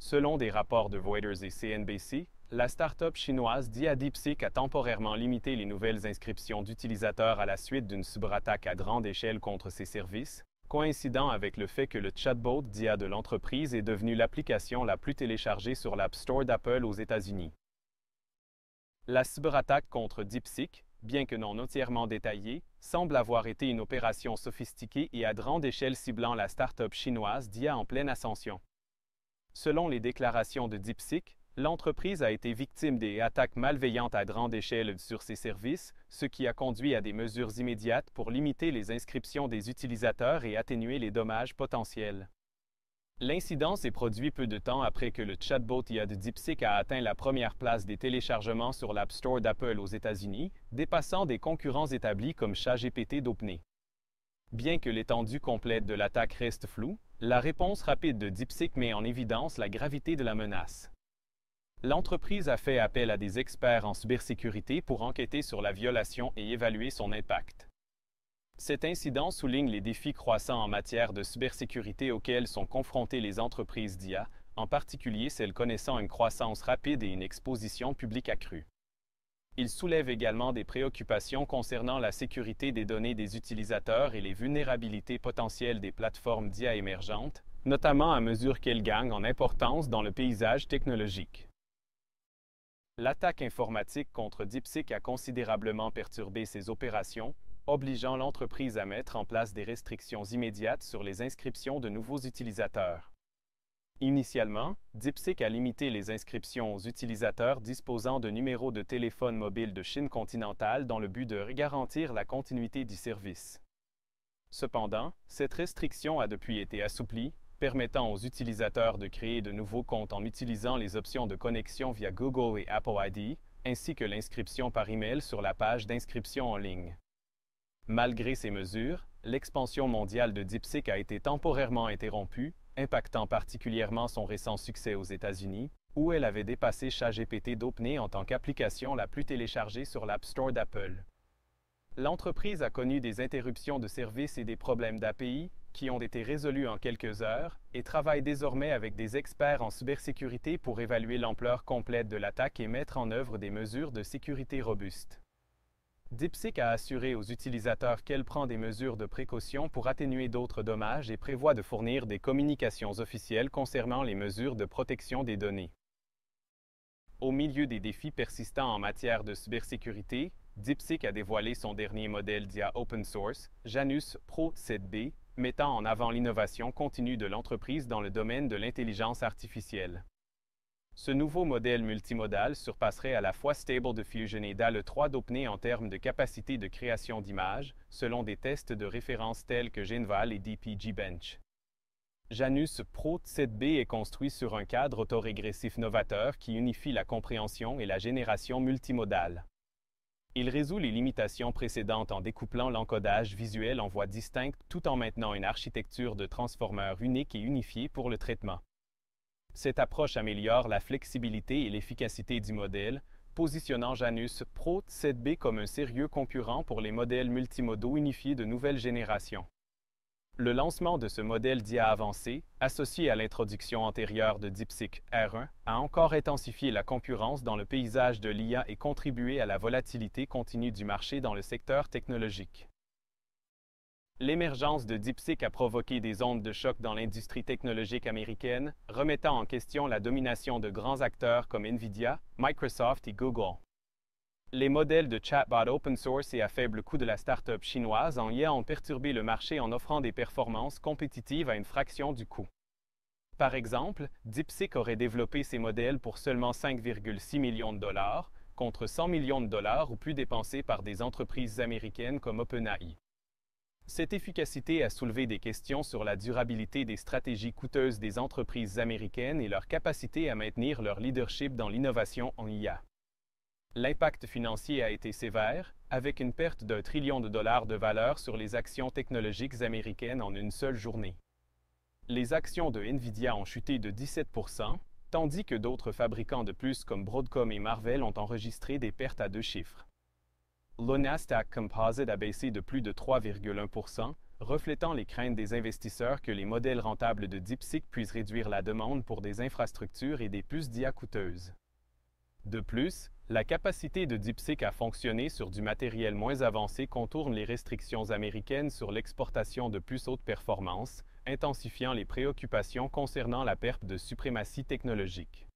Selon des rapports de Reuters et CNBC, la start-up chinoise Dia DeepSeek a temporairement limité les nouvelles inscriptions d'utilisateurs à la suite d'une cyberattaque à grande échelle contre ses services, coïncidant avec le fait que le chatbot Dia de l'entreprise est devenu l'application la plus téléchargée sur l'App Store d'Apple aux États-Unis. La cyberattaque contre DeepSeek, bien que non entièrement détaillée, semble avoir été une opération sophistiquée et à grande échelle ciblant la start-up chinoise Dia en pleine ascension. Selon les déclarations de DeepSeek, l'entreprise a été victime des attaques malveillantes à grande échelle sur ses services, ce qui a conduit à des mesures immédiates pour limiter les inscriptions des utilisateurs et atténuer les dommages potentiels. L'incident s'est produit peu de temps après que le chatbot IA de DeepSeek a atteint la première place des téléchargements sur l'App Store d'Apple aux États-Unis, dépassant des concurrents établis comme ChatGPT d'OpenAI. Bien que l'étendue complète de l'attaque reste floue, la réponse rapide de DeepSeek met en évidence la gravité de la menace. L'entreprise a fait appel à des experts en cybersécurité pour enquêter sur la violation et évaluer son impact. Cet incident souligne les défis croissants en matière de cybersécurité auxquels sont confrontées les entreprises d'IA, en particulier celles connaissant une croissance rapide et une exposition publique accrue. Il soulève également des préoccupations concernant la sécurité des données des utilisateurs et les vulnérabilités potentielles des plateformes d'IA émergentes, notamment à mesure qu'elles gagnent en importance dans le paysage technologique. L'attaque informatique contre DeepSeek a considérablement perturbé ses opérations, obligeant l'entreprise à mettre en place des restrictions immédiates sur les inscriptions de nouveaux utilisateurs. Initialement, DeepSeek a limité les inscriptions aux utilisateurs disposant de numéros de téléphone mobile de Chine continentale dans le but de garantir la continuité du service. Cependant, cette restriction a depuis été assouplie, permettant aux utilisateurs de créer de nouveaux comptes en utilisant les options de connexion via Google et Apple ID, ainsi que l'inscription par email sur la page d'inscription en ligne. Malgré ces mesures, l'expansion mondiale de DeepSeek a été temporairement interrompue, impactant particulièrement son récent succès aux États-Unis, où elle avait dépassé ChatGPT d'OpenAI en tant qu'application la plus téléchargée sur l'App Store d'Apple. L'entreprise a connu des interruptions de services et des problèmes d'API qui ont été résolus en quelques heures et travaille désormais avec des experts en cybersécurité pour évaluer l'ampleur complète de l'attaque et mettre en œuvre des mesures de sécurité robustes. DeepSeek a assuré aux utilisateurs qu'elle prend des mesures de précaution pour atténuer d'autres dommages et prévoit de fournir des communications officielles concernant les mesures de protection des données. Au milieu des défis persistants en matière de cybersécurité, DeepSeek a dévoilé son dernier modèle d'IA open source, Janus Pro 7B, mettant en avant l'innovation continue de l'entreprise dans le domaine de l'intelligence artificielle. Ce nouveau modèle multimodal surpasserait à la fois Stable Diffusion et DALL-E 3 d'OpenAI en termes de capacité de création d'images, selon des tests de référence tels que GenVal et DPG-Bench. Janus Pro 7B est construit sur un cadre autorégressif novateur qui unifie la compréhension et la génération multimodale. Il résout les limitations précédentes en découplant l'encodage visuel en voix distinctes tout en maintenant une architecture de transformeurs unique et unifiée pour le traitement. Cette approche améliore la flexibilité et l'efficacité du modèle, positionnant Janus Pro 7B comme un sérieux concurrent pour les modèles multimodaux unifiés de nouvelle génération. Le lancement de ce modèle d'IA avancé, associé à l'introduction antérieure de DeepSeek R1, a encore intensifié la concurrence dans le paysage de l'IA et contribué à la volatilité continue du marché dans le secteur technologique. L'émergence de DeepSeek a provoqué des ondes de choc dans l'industrie technologique américaine, remettant en question la domination de grands acteurs comme Nvidia, Microsoft et Google. Les modèles de chatbot open source et à faible coût de la start-up chinoise en IA ont perturbé le marché en offrant des performances compétitives à une fraction du coût. Par exemple, DeepSeek aurait développé ces modèles pour seulement 5,6 millions de dollars, contre 100 millions de dollars ou plus dépensés par des entreprises américaines comme OpenAI. Cette efficacité a soulevé des questions sur la durabilité des stratégies coûteuses des entreprises américaines et leur capacité à maintenir leur leadership dans l'innovation en IA. L'impact financier a été sévère, avec une perte d'1 trillion de dollars de valeur sur les actions technologiques américaines en une seule journée. Les actions de Nvidia ont chuté de 17%, tandis que d'autres fabricants de puces comme Broadcom et Marvell ont enregistré des pertes à deux chiffres. Le Nasdaq Composite a baissé de plus de 3,1%, reflétant les craintes des investisseurs que les modèles rentables de DeepSeek puissent réduire la demande pour des infrastructures et des puces d'IA coûteuses. De plus, la capacité de DeepSeek à fonctionner sur du matériel moins avancé contourne les restrictions américaines sur l'exportation de puces haute performance, intensifiant les préoccupations concernant la perte de suprématie technologique.